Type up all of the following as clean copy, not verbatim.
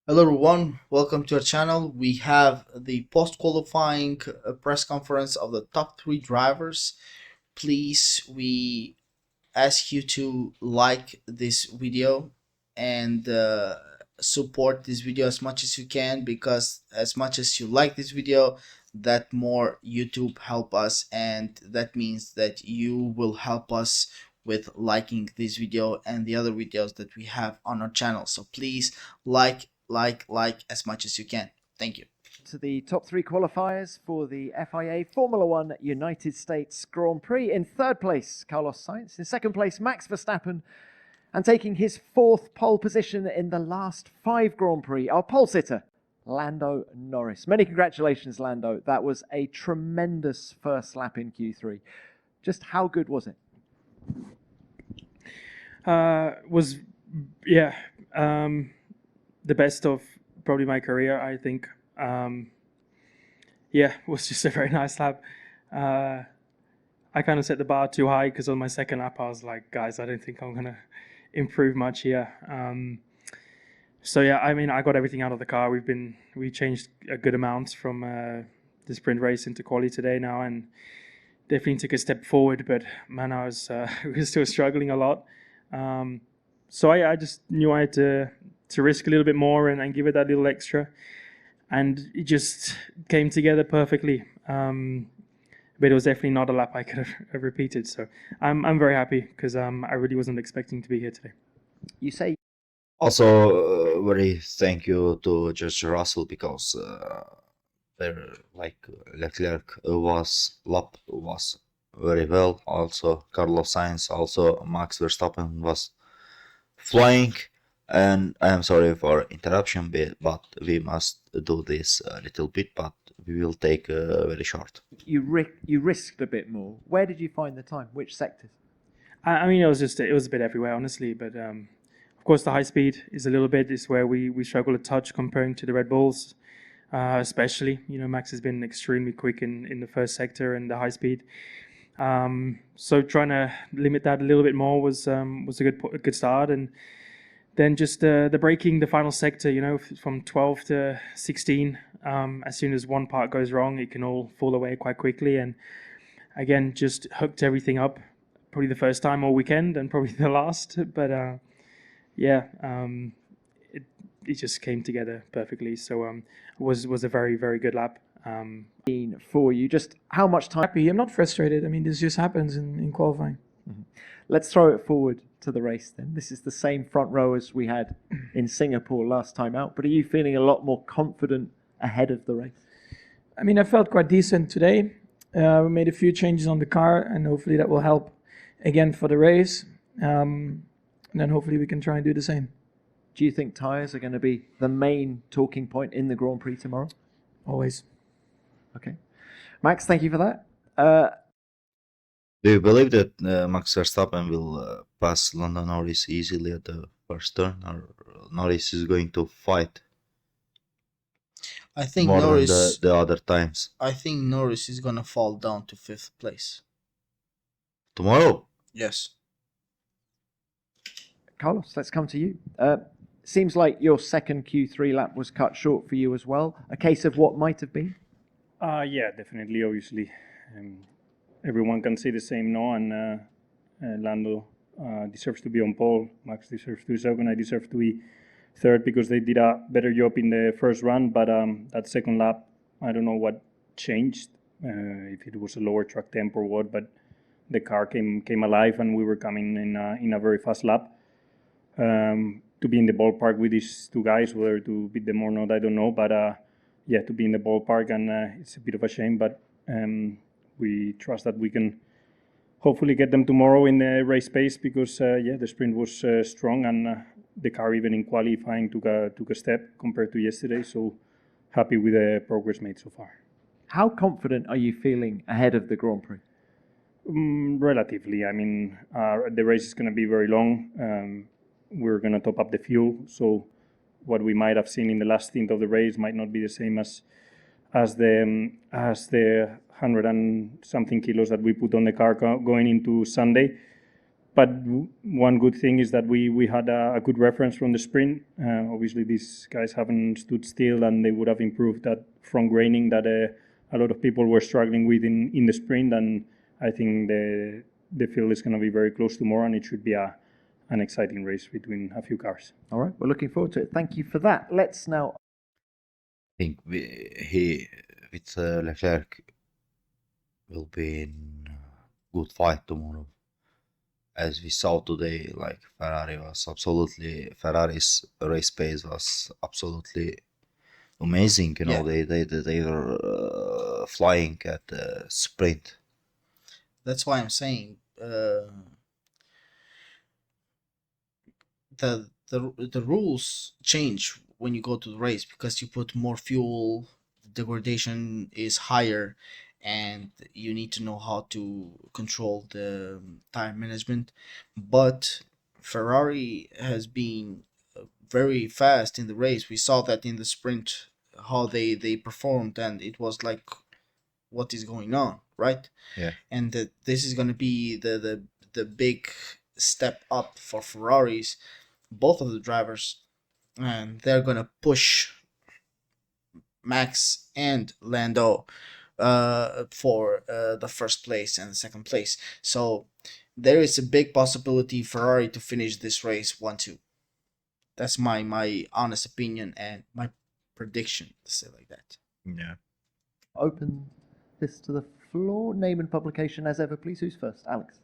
Hello everyone, welcome to our channel. We have the post-qualifying press conference of the top three drivers. Please, we ask you to like this video and support this video as much as you can, because as much as you like this video, that more YouTube help us, and that means that you will help us with liking this video and the other videos that we have on our channel. So please like as much as you can. Thank you. To the top three qualifiers for the FIA Formula One United States Grand Prix. In third place, Carlos Sainz. In second place, Max Verstappen. And taking his fourth pole position in the last five Grand Prix, our pole sitter, Lando Norris. Many congratulations, Lando. That was a tremendous first lap in Q3. Just how good was it? Was yeah the best of probably my career, I think. It was just a very nice lap. I kind of set the bar too high because on my second lap I was like, guys, I don't think I'm gonna improve much here. I got everything out of the car. We changed a good amount from the sprint race into quali today now, and definitely took a step forward. But man, I was we were still struggling a lot. I just knew I had to risk a little bit more and give it that little extra, and it just came together perfectly. But it was definitely not a lap I could have repeated. So I'm very happy because I really wasn't expecting to be here today. You say Also, very thank you to George Russell because Leclerc lap was very well. Also, Carlos Sainz, also Max Verstappen was flying. And I am sorry for interruption, but we must do this a little bit, but we will take very short. you risked a bit more. Where did you find the time? Which sectors? It was a bit everywhere, honestly. But of course, the high speed is where we struggle a touch comparing to the Red Bulls, especially. Max has been extremely quick in the first sector and the high speed. So trying to limit that a little bit more was a good start. And then just the braking, the final sector, from 12 to 16. As soon as one part goes wrong, it can all fall away quite quickly. And again, just hooked everything up. Probably the first time all weekend, and probably the last. But it just came together perfectly. So was a very, very good lap. For you, just how much time? Happy. I'm not frustrated. This just happens in qualifying. Mm-hmm. Let's throw it forward to the race then. This is the same front row as we had in Singapore last time out, but are you feeling a lot more confident ahead of the race? I felt quite decent today. We made a few changes on the car, and hopefully that will help again for the race. And then hopefully we can try and do the same. Do you think tyres are going to be the main talking point in the Grand Prix tomorrow? Always. Okay. Max, thank you for that. Do you believe that Max Verstappen will pass Lando Norris easily at the first turn, or Norris is going to fight I think more Norris. than the other times? I think Norris is gonna fall down to fifth place. Tomorrow? Yes. Carlos, let's come to you. Seems like your second Q3 lap was cut short for you as well. A case of what might have been? Yeah, definitely. Obviously, everyone can say the same, no? And Lando deserves to be on pole. Max deserves to be second. I deserve to be third because they did a better job in the first run. But that second lap, I don't know what changed. If it was a lower track tempo or what, but the car came alive and we were coming in a very fast lap. To be in the ballpark with these two guys, whether to beat them or not, I don't know. But to be in the ballpark, and it's a bit of a shame, but we trust that we can hopefully get them tomorrow in the race pace because the sprint was strong, and the car even in qualifying took a step compared to yesterday. So happy with the progress made so far. How confident are you feeling ahead of the Grand Prix? Relatively. The race is going to be very long. We're going to top up the fuel, so what we might have seen in the last stint of the race might not be the same as the 100 and something kilos that we put on the car going into Sunday. But one good thing is that we had a good reference from the sprint. Obviously, these guys haven't stood still, and they would have improved that front graining that a lot of people were struggling with in the sprint. And I think the field is going to be very close tomorrow, and it should be an exciting race between a few cars. All right, we're looking forward to it. Thank you for that. Let's now. I think he with Leclerc will be in good fight tomorrow. As we saw today, like Ferrari's race pace was absolutely amazing. You know, they were flying at the sprint. That's why I'm saying the rules change when you go to the race, because you put more fuel, the degradation is higher, and you need to know how to control the tire management. But Ferrari has been very fast in the race. We saw that in the sprint, how they performed, and it was like, what is going on, right? Yeah. And that this is going to be the big step up for Ferraris, both of the drivers, and they're going to push Max and Lando for the first place and the second place. So there is a big possibility Ferrari to finish this race 1-2. That's my honest opinion and my prediction, to say like that. Yeah. Open this to the floor. Name and publication as ever, please. Who's first? Alex.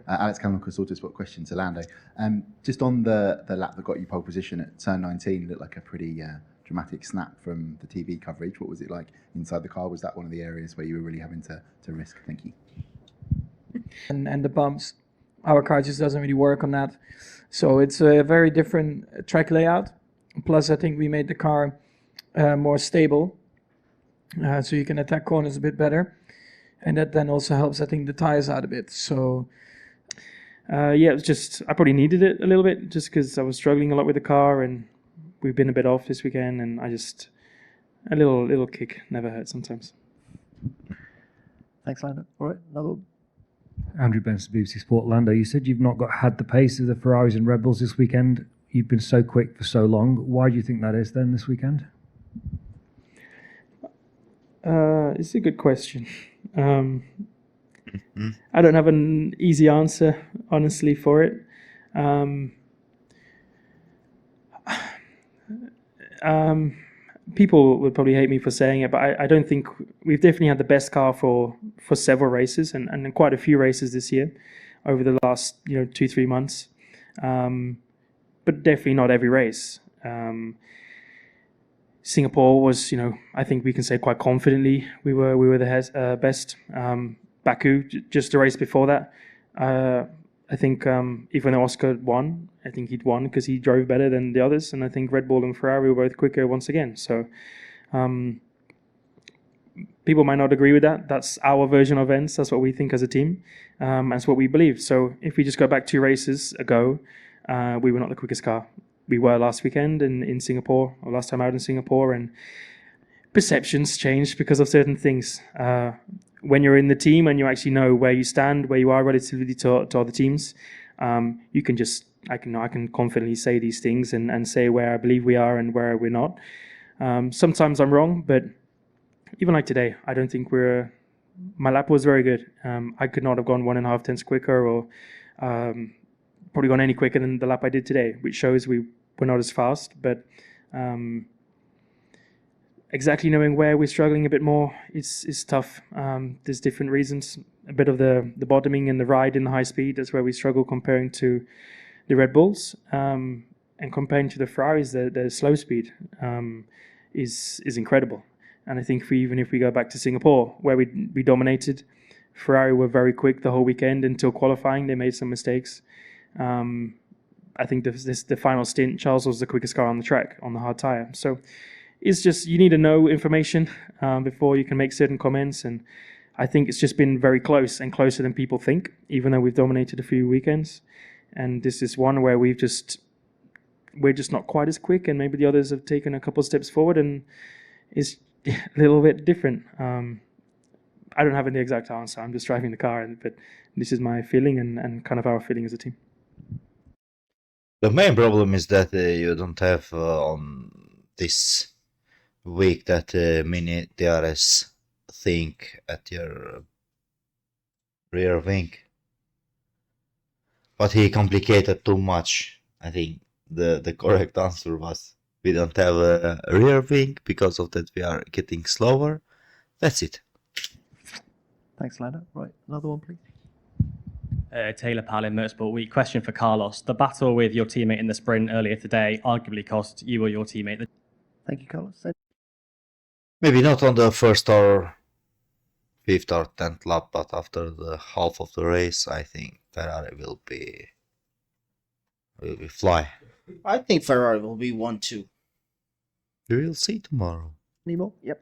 Alex Cameron, Autosport question to Lando. Just on the lap that got you pole position at turn 19, looked like a pretty dramatic snap from the TV coverage. What was it like inside the car? Was that one of the areas where you were really having to risk? Thank you. And the bumps, our car just doesn't really work on that. So it's a very different track layout. Plus, I think we made the car more stable, so you can attack corners a bit better. And that then also helps, I think, the tires out a bit. So it was just, I probably needed it a little bit just because I was struggling a lot with the car, and we've been a bit off this weekend, and I just, a little kick never hurt sometimes. Thanks, Lando. All right, another one. Andrew Benson, BBC Sport. Lando, you said you've not had the pace of the Ferraris and Red Bulls this weekend. You've been so quick for so long. Why do you think that is then this weekend? It's a good question. I don't have an easy answer, honestly, for it. People would probably hate me for saying it, but I don't think we've definitely had the best car for several races and quite a few races this year over the last 2-3 months, but definitely not every race. Singapore was, I think we can say quite confidently we were the best. Baku, just the race before that, I think even though Oscar won, I think he'd won because he drove better than the others, and I think Red Bull and Ferrari were both quicker once again. So people might not agree with that. That's our version of events. That's what we think as a team. That's what we believe. So if we just go back 2 races ago, we were not the quickest car. We were last weekend in Singapore, or last time out in Singapore, and perceptions changed because of certain things. When you're in the team and you actually know where you stand, where you are relatively to other teams, you can just, I can confidently say these things and say where I believe we are and where we're not. Sometimes I'm wrong, but even like today, I don't think my lap was very good. I could not have gone 1.5 tenths quicker, or probably gone any quicker than the lap I did today, which shows we were not as fast. But exactly knowing where we're struggling a bit more is tough. There's different reasons. A bit of the bottoming and the ride in the high speed, that's where we struggle comparing to the Red Bulls. And comparing to the Ferraris, the slow speed is incredible. And I think even if we go back to Singapore, where we dominated, Ferrari were very quick the whole weekend until qualifying. They made some mistakes. I think the final stint, Charles was the quickest car on the track on the hard tire. So it's just, you need to know information before you can make certain comments. And I think it's just been very close and closer than people think, even though we've dominated a few weekends. And this is one where we're just not quite as quick, and maybe the others have taken a couple of steps forward, and it's a little bit different. I don't have any exact answer. I'm just driving the car, but this is my feeling and kind of our feeling as a team. The main problem is that you don't have on this week that mini DRS thing at your rear wing. But he complicated too much. I think the correct answer was we don't have a rear wing, because of that we are getting slower. That's it. Thanks, Lando. Right, another one, please. Taylor Palin, Motorsport Week. Question for Carlos. The battle with your teammate in the sprint earlier today arguably cost you or your teammate. Thank you, Carlos. Maybe not on the first or fifth or 10th lap, but after the half of the race, I think Ferrari will be fly. I think Ferrari will be 1-2. We will see tomorrow. Any more? Yep.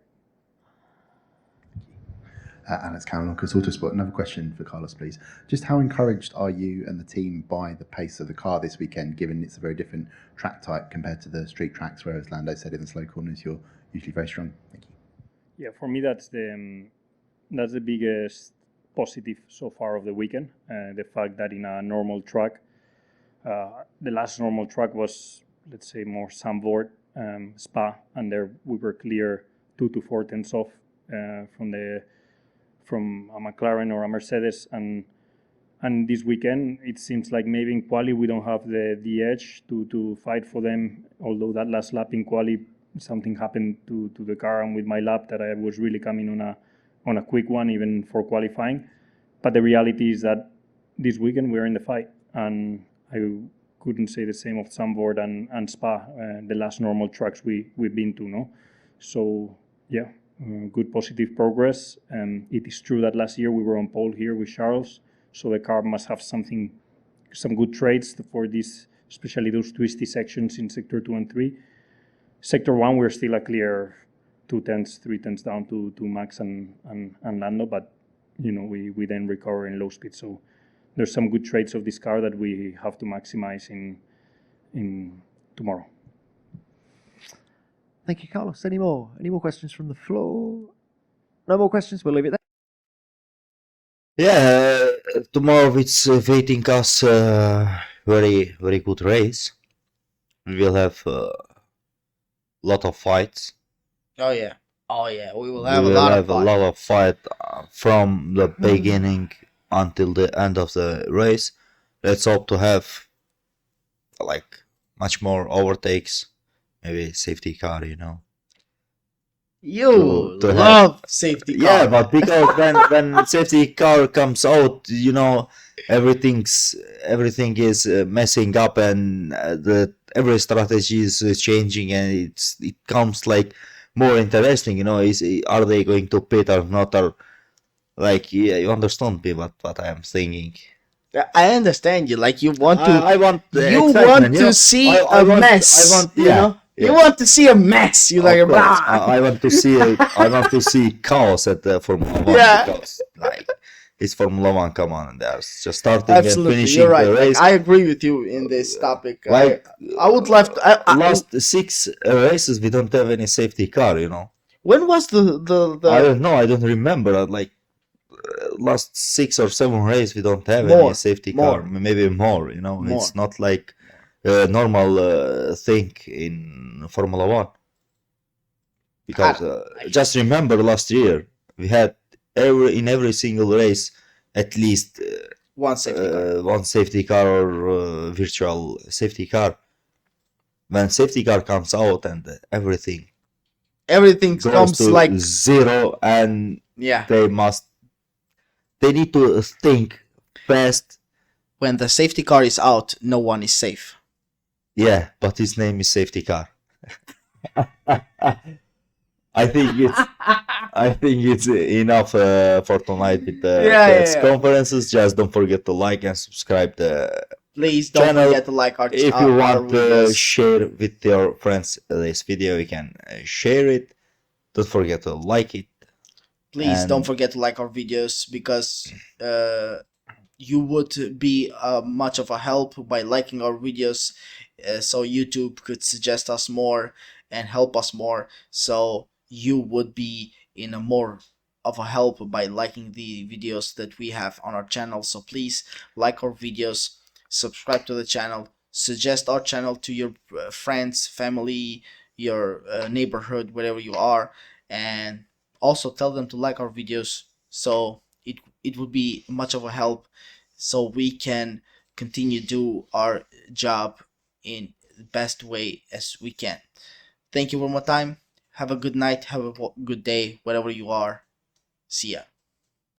Alex Cameron, Lucas Autosport. Another question for Carlos, please. Just how encouraged are you and the team by the pace of the car this weekend, given it's a very different track type compared to the street tracks, whereas Lando said in the slow corners you're usually very strong? Thank you. Yeah, for me that's the biggest positive so far of the weekend. The fact that in a normal track, the last normal track was, let's say, more Zandvoort, Spa, and there we were clear 2 to 4 tenths off from a McLaren or a Mercedes, and this weekend it seems like maybe in quali we don't have the edge to fight for them. Although that last lap in quali something happened to the car and with my lap that I was really coming on a quick one even for qualifying. But the reality is that this weekend we're in the fight, and I couldn't say the same of Zandvoort and Spa, the last normal tracks we've been to, no? So yeah. Good positive progress. It is true that last year we were on pole here with Charles, so the car must have some good traits for this, especially those twisty sections in sector 2 and 3. Sector 1 we're still a clear 2 tenths, 3 tenths down to Max and Lando, but we then recover in low speed. So there's some good traits of this car that we have to maximize in tomorrow. Thank you, Carlos. Any more? Any more questions from the floor? No more questions? We'll leave it there. Yeah, tomorrow it's waiting us very, very good race. We will have a lot of fights. Oh yeah, we will have a lot of fight from the beginning until the end of the race. Let's hope to have like much more overtakes. Maybe safety car, You love safety car. Yeah, but because when safety car comes out, everything is messing up, and every strategy is changing, and it comes like more interesting. Are they going to pit or not? Or like, yeah, you understand me what I am thinking. I understand you. Like you want to. I want. You want to see a mess. You want to see a mess. You like. I want to see. I want to see chaos at the Formula 1. Yeah. Because it's Formula 1. Come on, there's just starting Absolutely, and finishing you're right. the race. I agree with you in this topic. Like, I would love to. Last 6 races we don't have any safety car. When was the? I don't know. I don't remember. Like last 6 or 7 races we don't have More, any safety car. Maybe more. It's not like a normal thing in Formula 1. Because just remember last year we had in every single race at least one safety car or virtual safety car. When safety car comes out and everything comes to like zero, and yeah, they need to think fast. When the safety car is out, no one is safe. Yeah, but his name is safety car. I think it's enough for tonight with the press conferences. Just don't forget to like and subscribe the Please don't channel. forget to like our If you want to share with your friends this video, you can share it. Don't forget to like it. Please don't forget to like our videos, because you would be much of a help by liking our videos, so YouTube could suggest us more and help us more, so you would be in a more of a help by liking the videos that we have on our channel. So please like our videos, subscribe to the channel, suggest our channel to your friends, family, your neighborhood, wherever you are, and also tell them to like our videos, so it would be much of a help, so we can continue do our job in the best way as we can. Thank you one more time. Have a good night, have a good day, wherever you are. See ya.